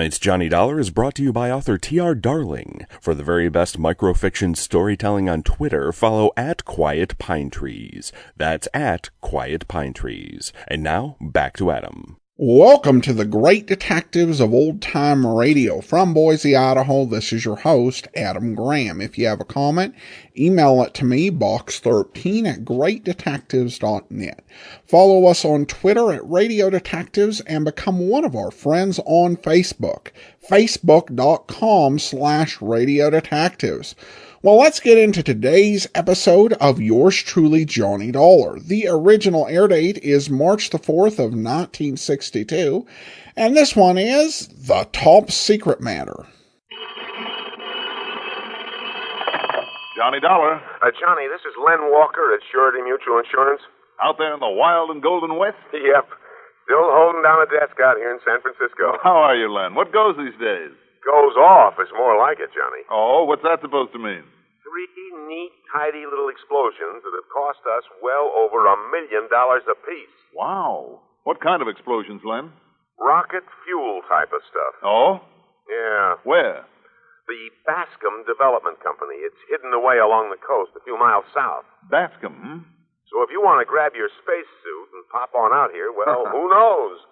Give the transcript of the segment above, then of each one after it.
Tonight's Johnny Dollar is brought to you by author T.R. Darling. For the very best microfiction storytelling on Twitter, follow @QuietPineTrees. That's @QuietPineTrees. And now, back to Adam. Welcome to the Great Detectives of Old Time Radio. From Boise, Idaho, this is your host, Adam Graham. If you have a comment, email it to me, box13@greatdetectives.net. Follow us on Twitter @Radio Detectives and become one of our friends on Facebook, facebook.com/Radio Detectives. Well, let's get into today's episode of yours truly, Johnny Dollar. The original air date is March the 4th of 1962, and this one is The Top Secret Matter. Johnny Dollar. Johnny, this is Len Walker at Surety Mutual Insurance. Out there in the wild and golden west? Yep. Still holding down a desk out here in San Francisco. How are you, Len? What goes these days? Goes off is more like it, Johnny. Oh, what's that supposed to mean? 3 neat, tidy little explosions that have cost us well over $1 million apiece. Wow. What kind of explosions, Len? Rocket fuel type of stuff. Oh? Yeah. Where? The Bascom Development Company. It's hidden away along the coast a few miles south. Bascom, hmm? So if you want to grab your spacesuit and pop on out here, well, who knows?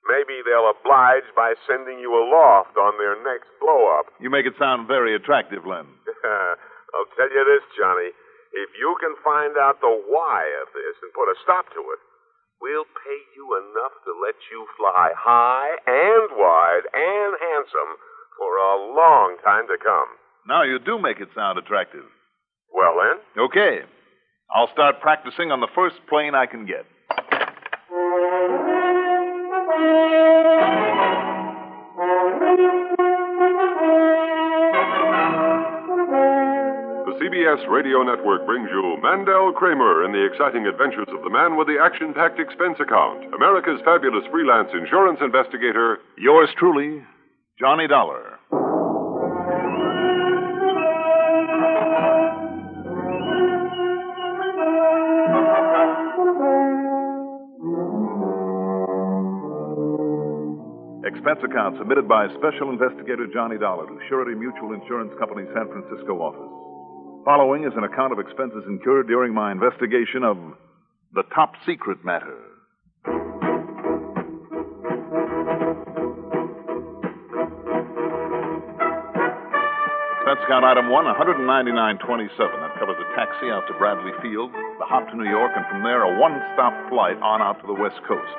Maybe they'll oblige by sending you a loft on their next blow-up. You make it sound very attractive, Len. I'll tell you this, Johnny. If you can find out the why of this and put a stop to it, we'll pay you enough to let you fly high and wide and handsome for a long time to come. Now you do make it sound attractive. Well, then? Okay. I'll start practicing on the first plane I can get. CBS Radio Network brings you Mandel Kramer in the exciting adventures of the man with the action-packed expense account, America's fabulous freelance insurance investigator, Yours truly, Johnny Dollar. Expense account submitted by Special Investigator Johnny Dollar to Surety Mutual Insurance Company, San Francisco office. Following is an account of expenses incurred during my investigation of the Top Secret Matter. Expense account item 1, $199.27. That covers a taxi out to Bradley Field, the hop to New York, and from there a one-stop flight on out to the West Coast.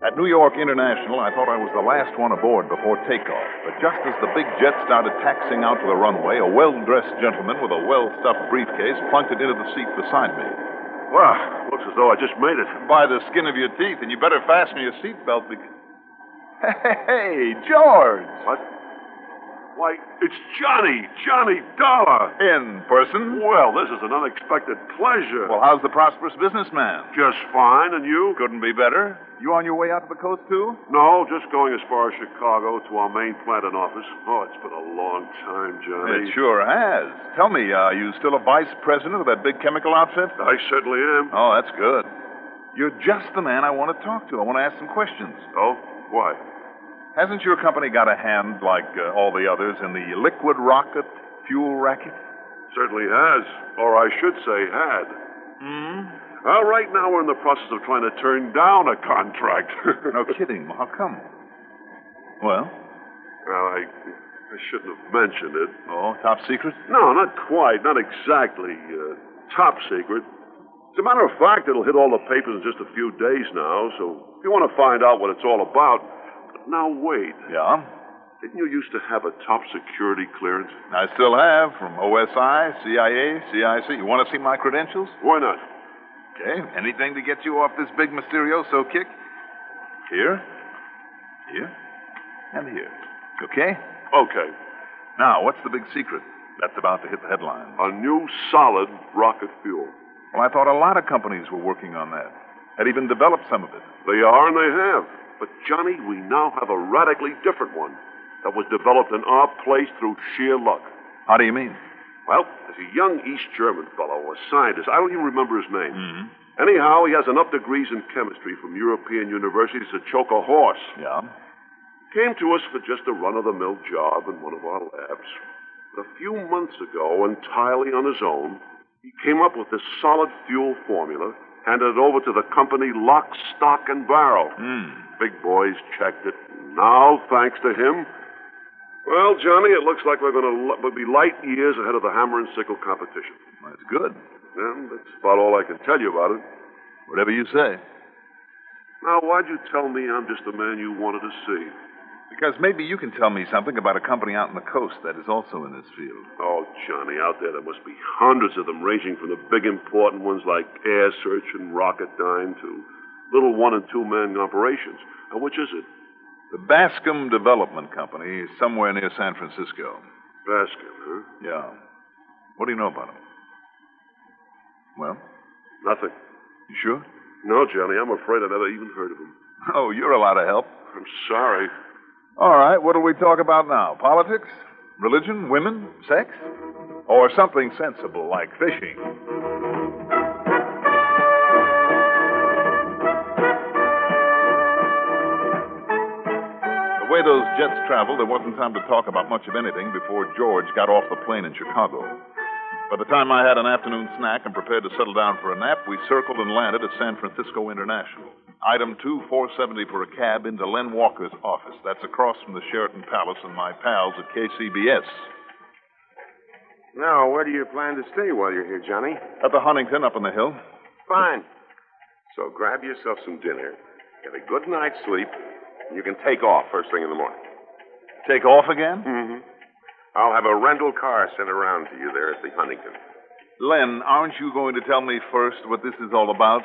At New York International, I thought I was the last one aboard before takeoff. But just as the big jet started taxiing out to the runway, a well-dressed gentleman with a well-stuffed briefcase plunking into the seat beside me. Wow, looks as though I just made it. By the skin of your teeth, and you better fasten your seatbelt because... Hey, George! What? Why, it's Johnny Dollar. In person? Well, this is an unexpected pleasure. Well, how's the prosperous businessman? Just fine, and you? Couldn't be better. You on your way out to the coast, too? No, just going as far as Chicago to our main plant and office. Oh, it's been a long time, Johnny. It sure has. Tell me, are you still a vice president of that big chemical outfit? I certainly am. Oh, that's good. You're just the man I want to talk to. I want to ask some questions. Oh? Why? Hasn't your company got a hand, like all the others, in the liquid rocket fuel racket? Certainly has. Or I should say had. Well, right now we're in the process of trying to turn down a contract. No kidding. How come? Well? Well, I shouldn't have mentioned it. Oh, top secret? No, not quite. Not exactly. Top secret. As a matter of fact, it'll hit all the papers in just a few days now, so if you want to find out what it's all about... Now, wait. Yeah? Didn't you used to have a top security clearance? I still have, from OSI, CIA, CIC. You want to see my credentials? Why not? Okay. Anything to get you off this big mysterioso kick? Here, and here. Okay? Okay. Now, what's the big secret that's about to hit the headlines? A new solid rocket fuel. Well, I thought a lot of companies were working on that. Had even developed some of it. They are and they have. But, Johnny, we now have a radically different one that was developed in our place through sheer luck. How do you mean? Well, there's a young East German fellow, a scientist. I don't even remember his name. Mm-hmm. Anyhow, he has enough degrees in chemistry from European universities to choke a horse. Yeah? Came to us for just a run-of-the-mill job in one of our labs. But a few months ago, entirely on his own, he came up with this solid fuel formula, handed it over to the company lock, stock, and barrel. Big boys checked it. Now, thanks to him, well, Johnny, it looks like we'll be light years ahead of the hammer and sickle competition. That's good. And that's about all I can tell you about it. Whatever you say. Now, why'd you tell me I'm just the man you wanted to see? Because maybe you can tell me something about a company out on the coast that is also in this field. Oh, Johnny, out there must be hundreds of them, ranging from the big important ones like Air Search and Rocketdyne to little 1- and 2-man operations. Now, which is it? The Bascom Development Company is somewhere near San Francisco. Bascom, huh? Yeah. What do you know about them? Well? Nothing. You sure? No, Johnny, I'm afraid I never even heard of them. Oh, you're a lot of help. I'm sorry. All right, what'll we talk about now? Politics? Religion? Women? Sex? Or something sensible like fishing? The way those jets traveled, there wasn't time to talk about much of anything before George got off the plane in Chicago. By the time I had an afternoon snack and prepared to settle down for a nap, we circled and landed at San Francisco International. Item 2, $470 for a cab into Len Walker's office. That's across from the Sheraton Palace and my pals at KCBS. Now, where do you plan to stay while you're here, Johnny? At the Huntington up on the hill. Fine. So grab yourself some dinner, get a good night's sleep, and you can take off first thing in the morning. Take off again? Mm-hmm. I'll have a rental car sent around to you there at the Huntington. Len, aren't you going to tell me first what this is all about?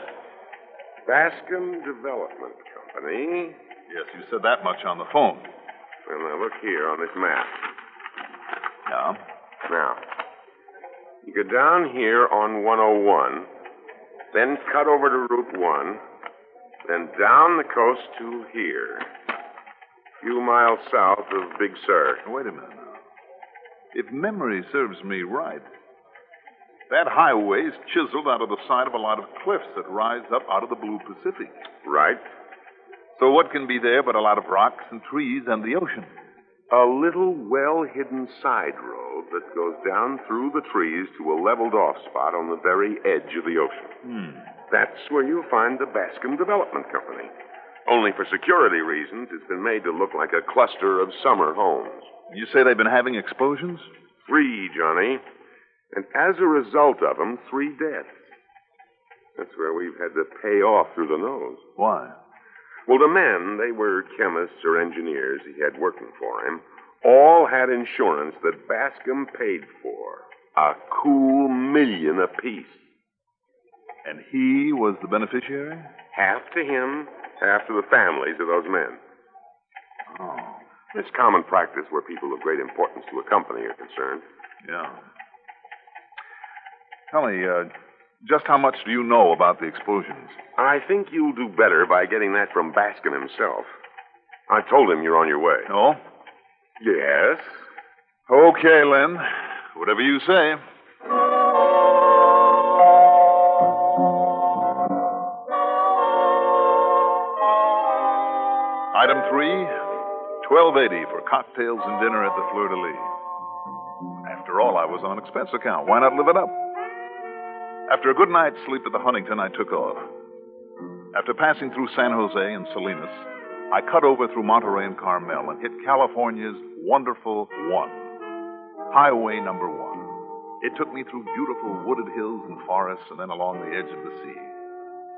Bascom Development Company. Yes, you said that much on the phone. Well, now look here on this map. Yeah? Now, you go down here on 101, then cut over to Route 1, then down the coast to here, a few miles south of Big Sur. Wait a minute now. If memory serves me right, that highway is chiseled out of the side of a lot of cliffs that rise up out of the blue Pacific. Right. So what can be there but a lot of rocks and trees and the ocean? A little well-hidden side road that goes down through the trees to a leveled-off spot on the very edge of the ocean. That's where you'll find the Bascom Development Company. Only for security reasons, it's been made to look like a cluster of summer homes. You say they've been having explosions? 3, Johnny. And as a result of them, 3 deaths. That's where we've had to pay off through the nose. Why? Well, the men, they were chemists or engineers he had working for him, all had insurance that Bascom paid for. A cool $1 million apiece. And he was the beneficiary? Half to him, half to the families of those men. Oh. It's common practice where people of great importance to a company are concerned. Yeah. Tell me, just how much do you know about the explosions? I think you'll do better by getting that from Bascom himself. I told him you're on your way. Oh? Yes? Okay, Len. Whatever you say. Item 3, $12.80 for cocktails and dinner at the Fleur de Lis. After all, I was on expense account. Why not live it up? After a good night's sleep at the Huntington, I took off. After passing through San Jose and Salinas, I cut over through Monterey and Carmel and hit California's wonderful 1, Highway number 1. It took me through beautiful wooded hills and forests and then along the edge of the sea.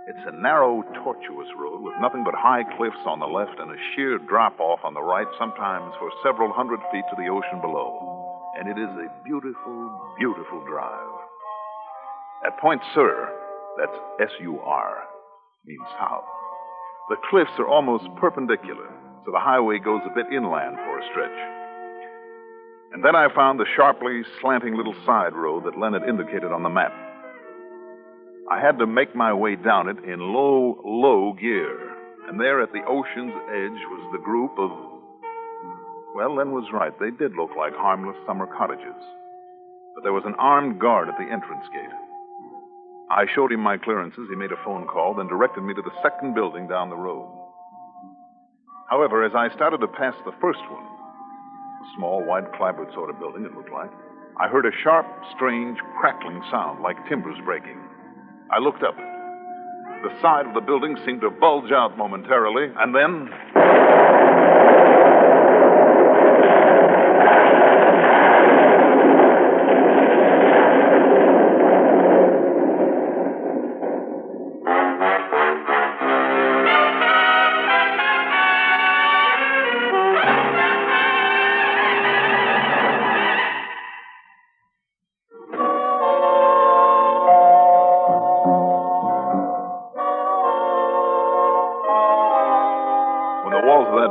It's a narrow, tortuous road with nothing but high cliffs on the left and a sheer drop-off on the right, sometimes for several hundred feet to the ocean below. And it is a beautiful, beautiful drive. At Point Sur, that's S-U-R, means south. The cliffs are almost perpendicular, so the highway goes a bit inland for a stretch. And then I found the sharply slanting little side road that Len had indicated on the map. I had to make my way down it in low, low gear. And there at the ocean's edge was the group of... Well, Len was right. They did look like harmless summer cottages. But there was an armed guard at the entrance gate. I showed him my clearances. He made a phone call, then directed me to the second building down the road. However, as I started to pass the first one, a small, white clapboard sort of building it looked like, I heard a sharp, strange, crackling sound like timbers breaking. I looked up. The side of the building seemed to bulge out momentarily, and then...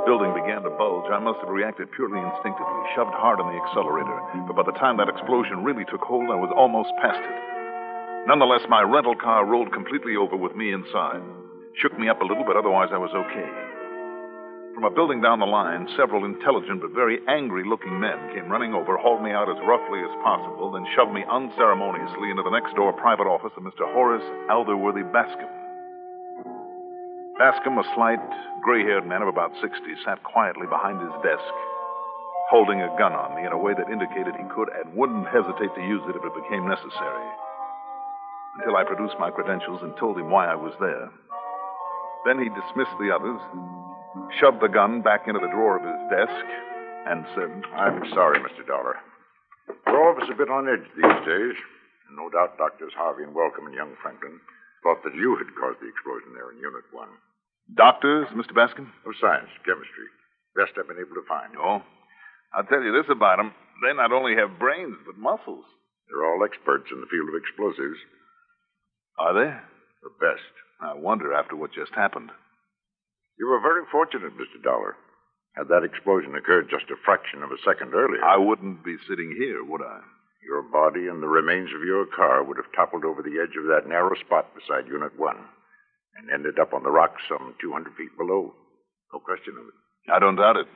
building began to bulge, I must have reacted purely instinctively, shoved hard on the accelerator. But by the time that explosion really took hold, I was almost past it. Nonetheless, my rental car rolled completely over with me inside. Shook me up a little, but otherwise I was okay. From a building down the line, several intelligent but very angry-looking men came running over, hauled me out as roughly as possible, then shoved me unceremoniously into the next-door private office of Mr. Horace Alderworthy Bascom. Bascom, a slight, gray-haired man of about 60, sat quietly behind his desk, holding a gun on me in a way that indicated he could and wouldn't hesitate to use it if it became necessary. Until I produced my credentials and told him why I was there. Then he dismissed the others, shoved the gun back into the drawer of his desk, and said, "I'm sorry, Mr. Dollar. We're all of us a bit on edge these days. No doubt Doctors Harvey and Welcome and young Franklin thought that you had caused the explosion there in Unit 1. Doctors, Mr. Bascom? Of science, chemistry. Best I've been able to find. Oh, I'll tell you this about them. They not only have brains, but muscles. They're all experts in the field of explosives. Are they? The best. I wonder after what just happened. You were very fortunate, Mr. Dollar. Had that explosion occurred just a fraction of a second earlier, I wouldn't be sitting here, would I? your body and the remains of your car would have toppled over the edge of that narrow spot beside Unit 1 and ended up on the rocks some 200 feet below. No question of it. I don't doubt it.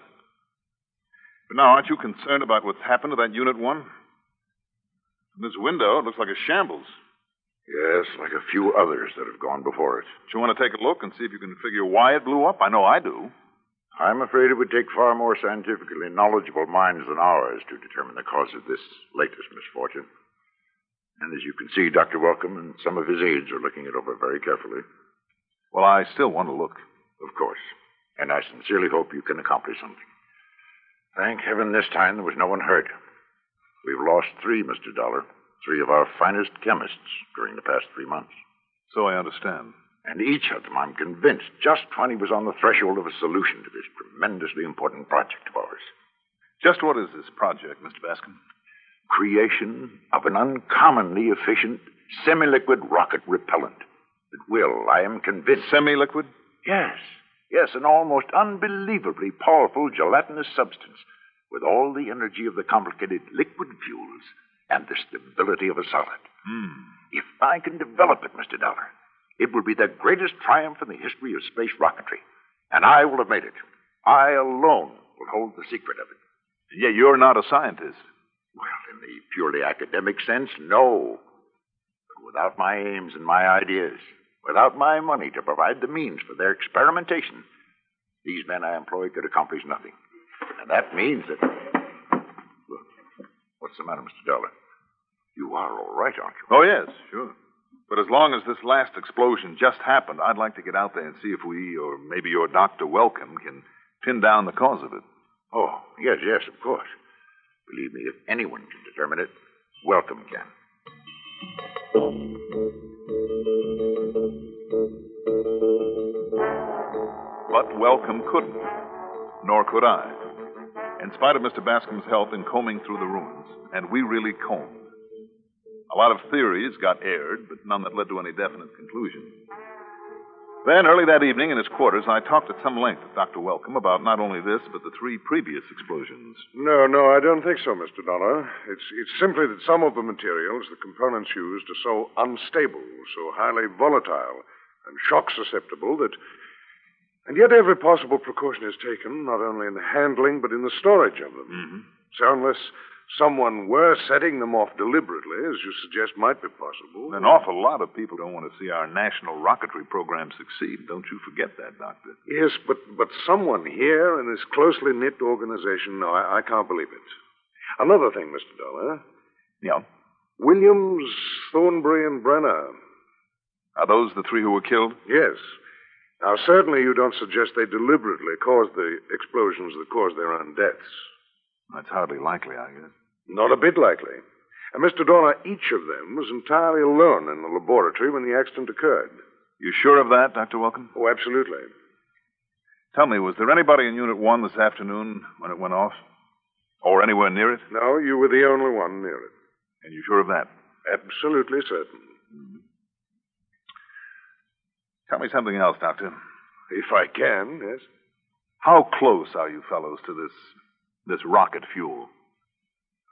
But now, aren't you concerned about what's happened to that Unit 1? From this window, it looks like a shambles. Yes, like a few others that have gone before it. Do you want to take a look and see if you can figure why it blew up? I know I do. I'm afraid it would take far more scientifically knowledgeable minds than ours to determine the cause of this latest misfortune. And as you can see, Dr. Welcome and some of his aides are looking it over very carefully. Well, I still want to look. Of course. And I sincerely hope you can accomplish something. Thank heaven this time there was no one hurt. We've lost 3, Mr. Dollar. 3 of our finest chemists during the past 3 months. So I understand. And each of them, I'm convinced, just when he was on the threshold of a solution to this tremendously important project of ours. Just what is this project, Mr. Bascom? Creation of an uncommonly efficient semi-liquid rocket repellent that will, I am convinced... Semi-liquid? Yes. Yes, an almost unbelievably powerful gelatinous substance with all the energy of the complicated liquid fuels and the stability of a solid. If I can develop it, Mr. Dollar, it will be the greatest triumph in the history of space rocketry. And I will have made it. I alone will hold the secret of it. Yeah, you're not a scientist. Well, in the purely academic sense, no. But without my aims and my ideas, without my money to provide the means for their experimentation, these men I employ could accomplish nothing. And that means that... Look, what's the matter, Mr. Dollar? You are all right, aren't you? Oh, yes, sure. But as long as this last explosion just happened, I'd like to get out there and see if we, or maybe your Dr. Welcome, can pin down the cause of it. Oh, yes, of course. Believe me, if anyone can determine it, Welcome can. But Welcome couldn't, nor could I. In spite of Mr. Bascom's help in combing through the ruins, and we really combed. A lot of theories got aired, but none that led to any definite conclusion. Then, early that evening in his quarters, I talked at some length with Dr. Welcome about not only this, but the 3 previous explosions. No, I don't think so, Mr. Dollar. It's simply that some of the materials, the components used, are so unstable, so highly volatile, and shock susceptible that... And yet every possible precaution is taken, not only in the handling, but in the storage of them. So unless someone were setting them off deliberately, as you suggest might be possible... An awful lot of people don't want to see our national rocketry program succeed. Don't you forget that, Doctor. Yes, but someone here in this closely knit organization, no, I can't believe it. Another thing, Mr. Dollar. Yeah? Williams, Thornbury, and Brenner. Are those the three who were killed? Yes. Now, certainly you don't suggest they deliberately caused the explosions that caused their own deaths. That's hardly likely, I guess. Not a bit likely. And Mr. Donner, each of them was entirely alone in the laboratory when the accident occurred. You sure of that, Dr. Welcome? Oh, absolutely. Tell me, was there anybody in Unit 1 this afternoon when it went off? Or anywhere near it? No, you were the only one near it. And you sure of that? Absolutely certain. Mm-hmm. Tell me something else, Doctor. If I can, yes. How close are you fellows to this rocket fuel?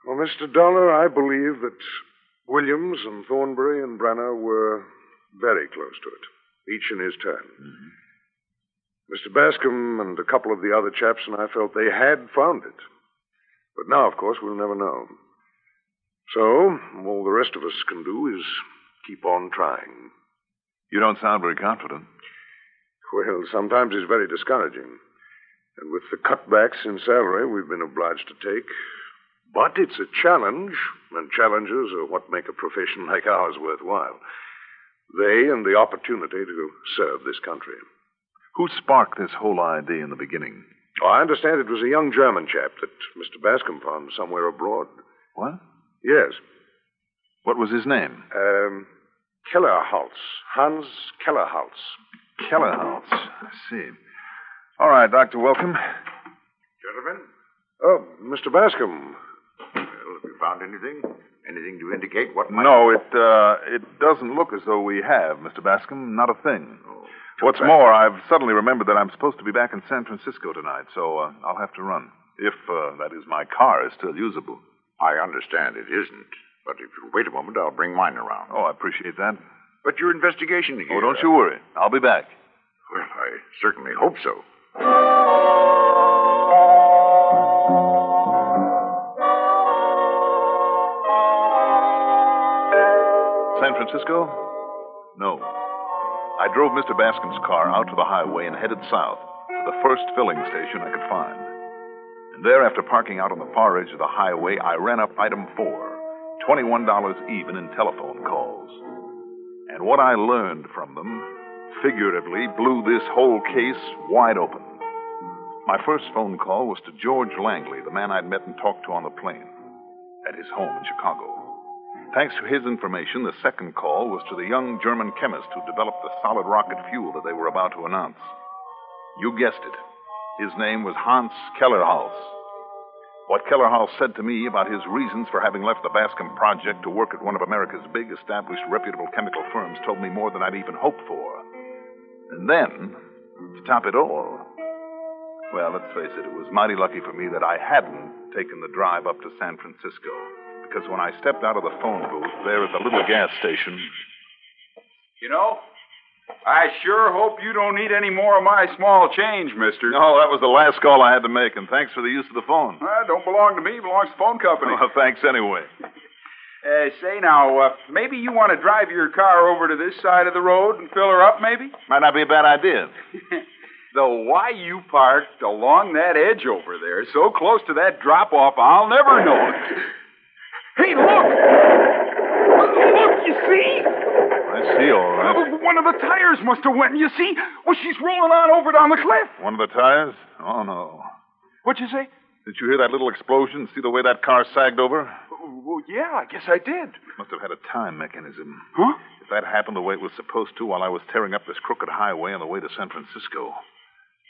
Well, Mr. Dollar, I believe that Williams and Thornbury and Brenner were very close to it, each in his turn. Mm-hmm. Mr. Bascom and a couple of the other chaps and I felt they had found it. But now, of course, we'll never know. So, all the rest of us can do is keep on trying. You don't sound very confident. Well, sometimes it's very discouraging. And with the cutbacks in salary we've been obliged to take. But it's a challenge, and challenges are what make a profession like ours worthwhile. They and the opportunity to serve this country. Who sparked this whole idea in the beginning? Oh, I understand it was a young German chap that Mr. Bascom found somewhere abroad. What? Yes. What was his name? Kellerholz. Hans Kellerholz. Kellerholz. I see. All right, Dr. Welcome. Gentlemen? Oh, Mr. Bascom. Well, have you found anything? Anything to indicate what might... No, it doesn't look as though we have, Mr. Bascom. Not a thing. Oh, What's more, I've suddenly remembered that I'm supposed to be back in San Francisco tonight, so I'll have to run. If, that is, my car is still usable. I understand it isn't. But if you'll wait a moment, I'll bring mine around. Oh, I appreciate that. But your investigation here... Oh, don't you worry. I'll be back. Well, I certainly hope so. San Francisco? No. I drove Mr. Bascom's car out to the highway and headed south to the first filling station I could find. And there, after parking out on the far edge of the highway, I ran up item 4, $21 even in telephone calls. And what I learned from them, figuratively, blew this whole case wide open. My first phone call was to George Langley, the man I'd met and talked to on the plane, at his home in Chicago. Thanks to his information, the second call was to the young German chemist who developed the solid rocket fuel that they were about to announce. You guessed it. His name was Hans Kellerholz. What Kellerholz said to me about his reasons for having left the Bascom project to work at one of America's big, established, reputable chemical firms told me more than I'd even hoped for. And then, to top it all, well, let's face it, it was mighty lucky for me that I hadn't taken the drive up to San Francisco. Because when I stepped out of the phone booth there at the little gas station... You know, I sure hope you don't need any more of my small change, mister. No, that was the last call I had to make, and thanks for the use of the phone. Don't belong to me. It belongs to the phone company. Well, thanks anyway. Say now, maybe you want to drive your car over to this side of the road and fill her up, maybe? Might not be a bad idea. Though why you parked along that edge over there, so close to that drop-off, I'll never know it. Hey, look! Look, you see? I see, all right. One of the tires must have went, you see? Well, she's rolling on over down the cliff. One of the tires? Oh, no. What'd you say? Did you hear that little explosion? See the way that car sagged over? Well, yeah, I guess I did. Must have had a time mechanism. Huh? If that happened the way it was supposed to while I was tearing up this crooked highway on the way to San Francisco,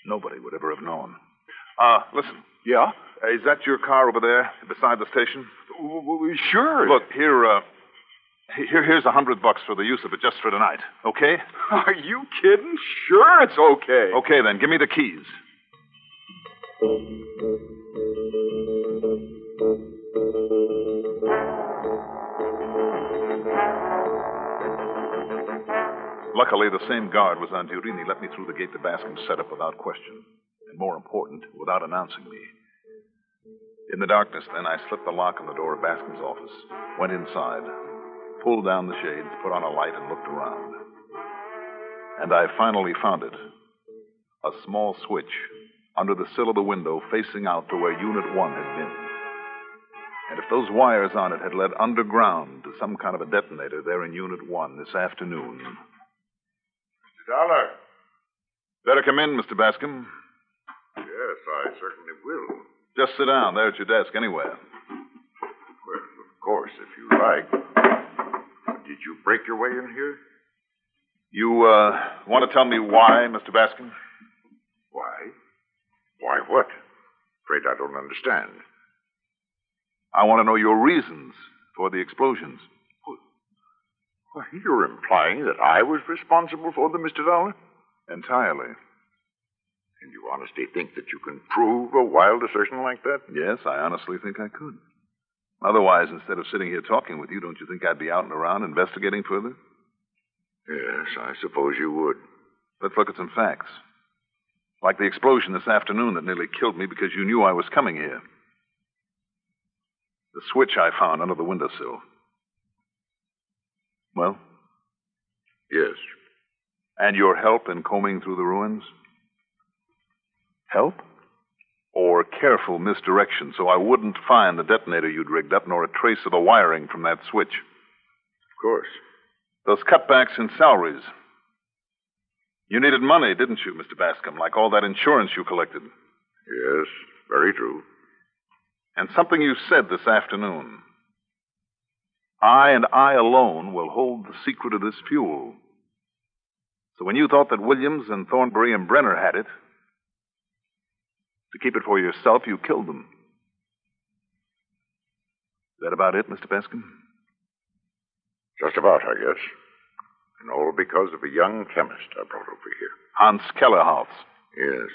nobody would ever have known. Listen. Yeah? Is that your car over there beside the station? Sure. Look, here's $100 for the use of it just for tonight, okay? Are you kidding? Sure, it's okay. Okay, then. Give me the keys. Luckily, the same guard was on duty, and he let me through the gate to Bascom's setup without question. And more important, without announcing me. In the darkness, then, I slipped the lock on the door of Bascom's office, went inside, pulled down the shades, put on a light, and looked around. And I finally found it. A small switch under the sill of the window facing out to where Unit 1 had been. And if those wires on it had led underground to some kind of a detonator there in Unit 1 this afternoon... Mr. Dollar. Better come in, Mr. Bascom. Yes, I certainly will. Just sit down there at your desk, anywhere. Well, of course, if you like. Did you break your way in here? You, want to tell me why, Mr. Bascom? Why? Why what? Afraid I don't understand. I want to know your reasons for the explosions. Why, you're implying that I was responsible for them, Mr. Dollar? Entirely. And you honestly think that you can prove a wild assertion like that? Yes, I honestly think I could. Otherwise, instead of sitting here talking with you, don't you think I'd be out and around investigating further? Yes, I suppose you would. Let's look at some facts. Like the explosion this afternoon that nearly killed me because you knew I was coming here. The switch I found under the windowsill. Well? Yes. And your help in combing through the ruins? Help? Or careful misdirection so I wouldn't find the detonator you'd rigged up nor a trace of the wiring from that switch? Of course. Those cutbacks in salaries. You needed money, didn't you, Mr. Bascom, like all that insurance you collected? Yes, very true. And something you said this afternoon. I and I alone will hold the secret of this fuel. So when you thought that Williams and Thornbury and Brenner had it, to keep it for yourself, you killed them. Is that about it, Mr. Bascom? Just about, I guess. And all because of a young chemist I brought over here. Hans Kellerhaus. Yes.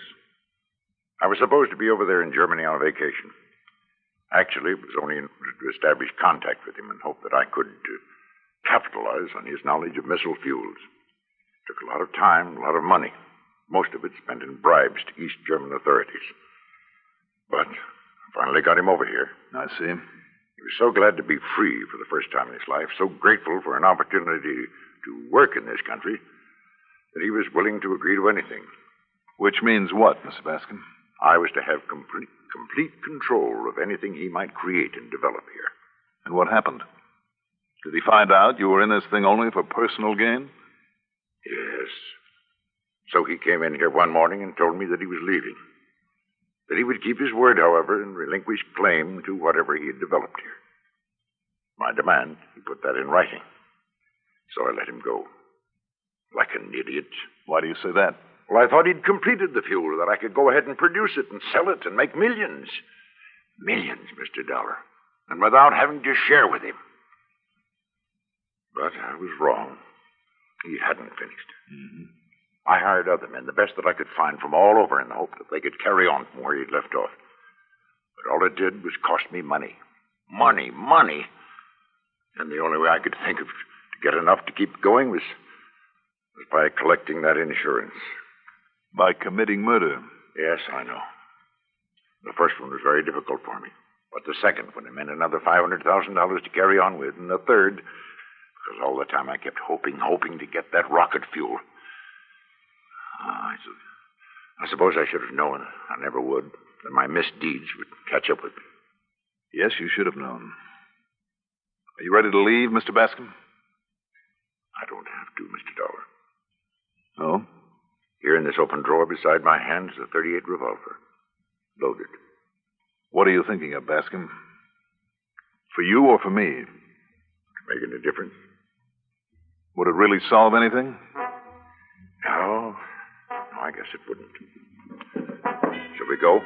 I was supposed to be over there in Germany on vacation. Actually, it was only to establish contact with him and hope that I could capitalize on his knowledge of missile fuels. It took a lot of time, a lot of money. Most of it spent in bribes to East German authorities. But I finally got him over here. I see. He was so glad to be free for the first time in his life, so grateful for an opportunity to work in this country, that he was willing to agree to anything. Which means what, Mr. Bascom? I was to have complete control of anything he might create and develop here. And what happened? Did he find out you were in this thing only for personal gain? Yes. So he came in here one morning and told me that he was leaving. That he would keep his word, however, and relinquish claim to whatever he had developed here. My demand, he put that in writing. So I let him go. Like an idiot. Why do you say that? Well, I thought he'd completed the fuel, that I could go ahead and produce it and sell it and make millions. Millions, Mr. Dollar. And without having to share with him. But I was wrong. He hadn't finished. Mm-hmm. I hired other men, the best that I could find from all over, in the hope that they could carry on from where he'd left off. But all it did was cost me money. Money. And the only way I could think of to get enough to keep going was by collecting that insurance. By committing murder? Yes, I know. The first one was very difficult for me. But the second one, it meant another $500,000 to carry on with. And the third, because all the time I kept hoping to get that rocket fuel. I suppose I should have known. I never would. That my misdeeds would catch up with me. Yes, you should have known. Are you ready to leave, Mr. Bascom? I don't have to, Mr. Dollar. No? Here in this open drawer beside my hand is a .38 revolver. Loaded. What are you thinking of, Bascom? For you or for me? Making a difference? Would it really solve anything? No, I guess it wouldn't. Shall we go?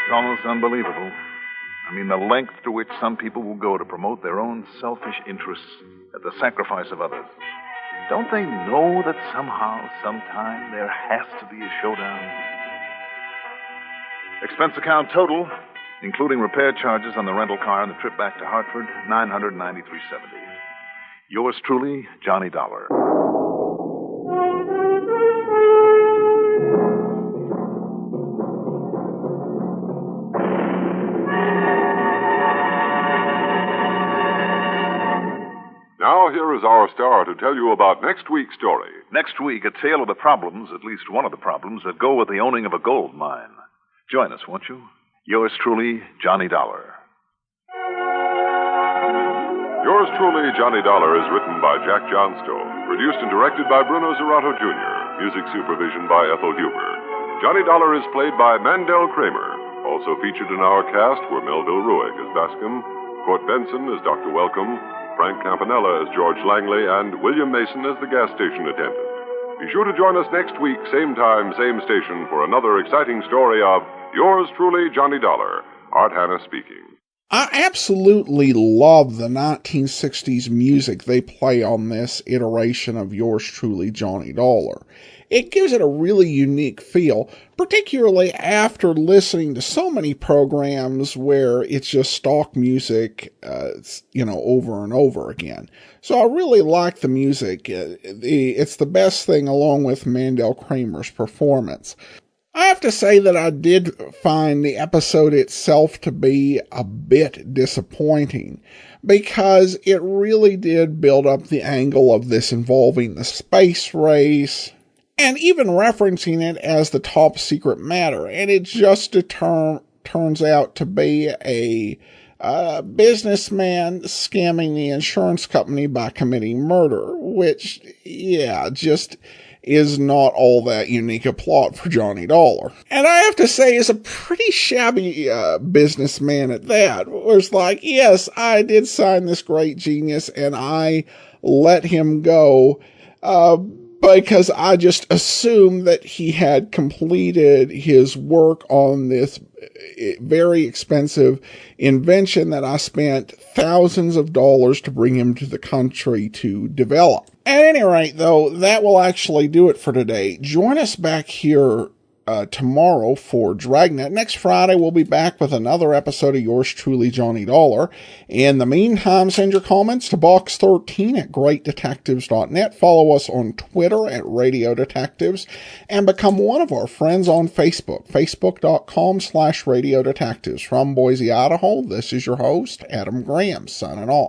It's almost unbelievable. I mean, the length to which some people will go to promote their own selfish interests at the sacrifice of others. Don't they know that somehow, sometime, there has to be a showdown? Expense account total, including repair charges on the rental car and the trip back to Hartford, $993.70. Yours truly, Johnny Dollar. now here is our star to tell you about next week's story. Next week, a tale of the problems, at least one of the problems, that go with the owning of a gold mine. Join us, won't you? Yours truly, Johnny Dollar. Yours truly, Johnny Dollar, is written by Jack Johnstone, produced and directed by Bruno Zerato Jr., music supervision by Ethel Huber. Johnny Dollar is played by Mandel Kramer. Also featured in our cast were Melville Ruick as Bascom, Court Benson as Dr. Welcome, Frank Campanella as George Langley, and William Mason as the gas station attendant. Be sure to join us next week, same time, same station, for another exciting story of Yours truly, Johnny Dollar. Art Hanna speaking. I absolutely love the 1960s music they play on this iteration of Yours truly, Johnny Dollar. It gives it a really unique feel, particularly after listening to so many programs where it's just stock music, over and over again. So I really like the music. It's the best thing along with Mandel Kramer's performance. I have to say that I did find the episode itself to be a bit disappointing because it really did build up the angle of this involving the space race and even referencing it as the top secret matter. And it just turns out to be a businessman scamming the insurance company by committing murder, which, just is not all that unique a plot for Johnny Dollar. And I have to say, is a pretty shabby businessman at that. Where it's like, yes, I did sign this great genius and I let him go because I just assumed that he had completed his work on this very expensive invention that I spent thousands of dollars to bring him to the country to develop. At any rate, though, that will actually do it for today. Join us back here tomorrow for Dragnet. Next Friday, we'll be back with another episode of Yours Truly, Johnny Dollar. In the meantime, send your comments to box13@greatdetectives.net. Follow us on Twitter at Radio Detectives and become one of our friends on Facebook, facebook.com/Radio Detectives. From Boise, Idaho, this is your host, Adam Graham, signing off.